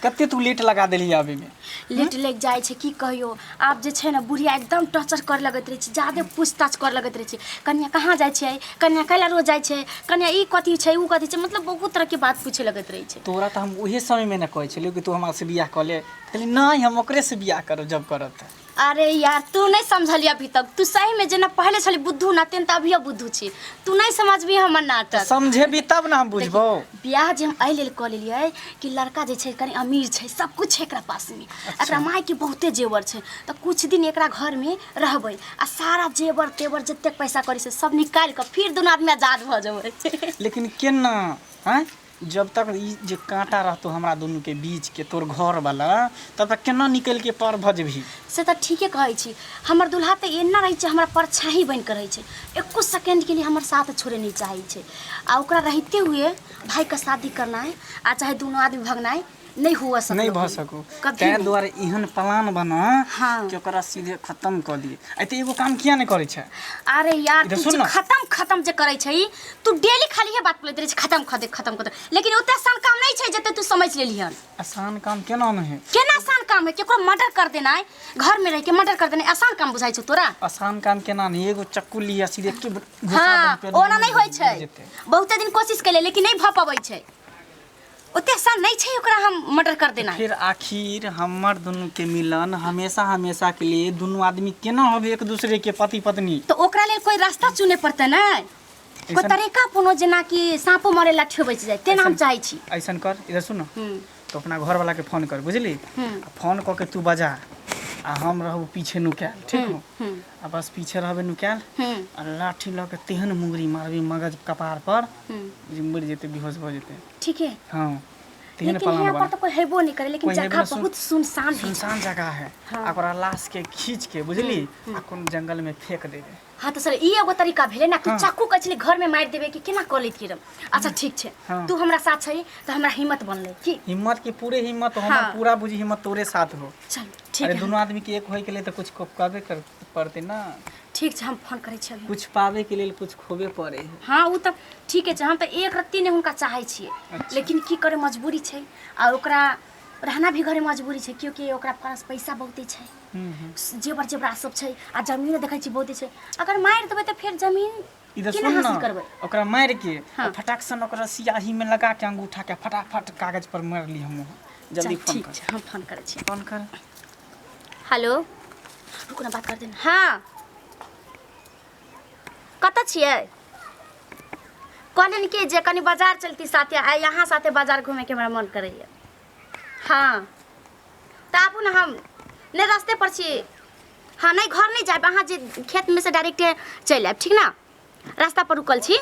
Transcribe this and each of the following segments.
कते तू लेट लगा देली आबे में लेट लग जाए छे की कहियो आप जे छे ना बुढ़िया एकदम टॉर्चर कर लगत रहे छे ज्यादा पूछताछ कर लगत रहे छे कन्या कहाँ जाए छे कन्या कैला रोज जाए छे कन्या ई कथी छे ऊ कथी छे मतलब बहुत तरह के बात पूछे लगत रहे छे। तोरा तो हम उहे समय में ना कहै छलियो कि तू हमरा से बियाह कर ले कहली नहीं हम ओकरे से बियाह करो जब करत। अरे यार तू नहीं समझली अभी तक तू सही में जना पहले छली बुद्धू ना तेन त अभी बुद्धू छी तू नहीं समझबी हमर नाटक समझेबी तब ना हम बुझबो। बियाह जे हम आई लेल क लेलिए कि लड़का जे छे कनी अमीर छे सब कुछ छे एकरा पास में एकरा माई के बहुते जेवर छे त कुछ दिन एकरा घर में रहबै आ सारा जेवर तेवर जत्ते पैसा करी से सब निकाल के फिर दोनों आदमी आजाद भ जेबै। लेकिन केना हैं जब तक ई जे कांटा रहतो हमरा दोनों के बीच के तोर घर वाला तब तक केना निकल के पार भ जेबही से त ठीके कहै छी हमर दुल्हा त एना रही छे हमरा परछाई बन के रही छे एको सेकंड के लिए हमर साथ छोड़े नहीं चाहे छे आ ओकरा रहते हुए भाई का शादी करना है आ चाहे दोनों आदमी भगना है नहीं हुआ सको नहीं भ सको तै द्वारे इहन प्लान बना हाँ। कि ओकरा सीधे खत्म कर दिए आ त एगो काम किया नहीं करे छे। अरे यार इधर तू सुन ना। खत्म जे करे छई तू डेली खाली ये बात बोलत रही खत्म कर लेकिन ओते आसान काम नहीं छे जते तू समझ लेलिहन। आसान काम केना नहीं है केना आसान काम है केकरो मर्डर कर देना है घर में रह के मर्डर कर देना आसान काम बुझाई छौ तोरा। आसान काम केना नहीं एगो चक्कू लिया सीधे के घुसा हाँ दे ओना नहीं होय छे बहुते दिन कोशिश कैले लेकिन नहीं भ पाबै छे ओते आसान नहीं छे ओकरा हम मर्डर कर देना। फिर आखिर हमर दोनों के मिलन हमेशा हमेशा के लिए दोनों आदमी केना होबे एक दूसरे के पति पत्नी तो ओकरा लेल कोई रास्ता चुने पड़ते ना कोई तरीका कोनो जना कि सांपो मारे लाठी बच जाए तेना हम चाहे छी। ऐसन कर इधर सुन तो अपना घर वाला के फोन कर बुझली फोन क के तू बजा आ हम रहू पीछे नुकाल ठीक हो आ बस पीछे रहबे नुकाल आ लाठी ल के तेहन मुंगरी मारबी मगज कपार पर जे मर जेते बेहोश भ जेते ठीक है। हां तेहन लेकिन यहाँ पर तो कोई हेबो नहीं करे लेकिन जगह बहुत सुनसान जगह है ओकरा लाश के खींच के बुझली आ कोन जंगल में फेंक देबे। हाँ तो सर ई एगो तरीका भेले ना कि चाकू कचली घर में मार देबे कि केना क लेत अच्छा ठीक छे तू हमरा साथ छई त हमरा हिम्मत बनले की हिम्मत की पूरे हिम्मत हमर पूरा बुझी हिम्मत तोरे साथ हो। चल ठीक है दोनों आदमी के एक होय के लिए तो कुछ करबे कर पड़ते ना। ठीक छे हम फोन करे छी कुछ पावे के लिए कुछ खोबे पड़े। हाँ वो तो ठीक है हम तो एक रत्ती ने हुनका चाहे छिए लेकिन की करे मजबूरी छे आ ओकरा रहना भी घरे मजबूरी छे क्योंकि ओकरा पास पैसा बहुते छे जेवर जेवरा सब छे आ जमीन देखै छी बहुते छे अगर मार देबे त फिर जमीन इधर सुन ना ओकरा मार के फटाक सन ओकरा सियाही में लगा के अंगूठा के फटाफट कागज पर मार ली हम जल्दी फोन कर। हम फोन करे छी फोन कर। हेलो रुको ना बात कर देना। हाँ कत छिए कहलन कि जे कनी बाजार चलती साथे आ यहाँ साथे बाजार घूमे के हमरा मन करैया। हाँ त आबू ना हम ने रास्ते पर छी। हाँ नहीं घर नहीं जाए अहाँ जे खेत में से डायरेक्ट चल आब ठीक ना रास्ता पर रुकल छी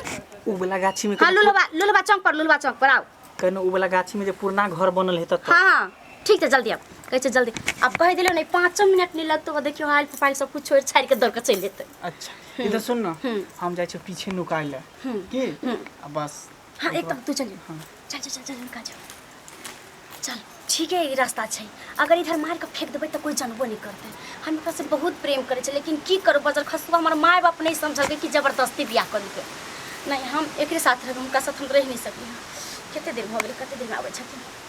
उ वाला गाछी में। हाँ लुलबा चौक पर आओ कनो उ वाला गाछी में जे पुराना घर बनल है त। हाँ ठीक है जल्दी आप कहे छे जल्दी अब कह दिलो नहीं 5 मिनट नहीं लगतो देखियो हाल फाइल सब कुछ छोड़ छाड़ के दौड़ के चल जेते। अच्छा इधर सुन ना हम जाय छे पीछे नुकाय ले की बस। हाँ एकदम तू चल चल निकाल चल ठीक है ये रास्ता छे अगर इधर मार के फेंक देबे तो कोई जानबो नहीं करते हम एकरा से बहुत प्रेम करे छे लेकिन की करू बजर खसुआ हमर माय बाप नहीं समझल कि जबरदस्ती बियाह कर के नहीं हम एकरे साथ रह उनका साथ हम रह नहीं सकली। कते देर भ गेल कते देर में आबै छथिन।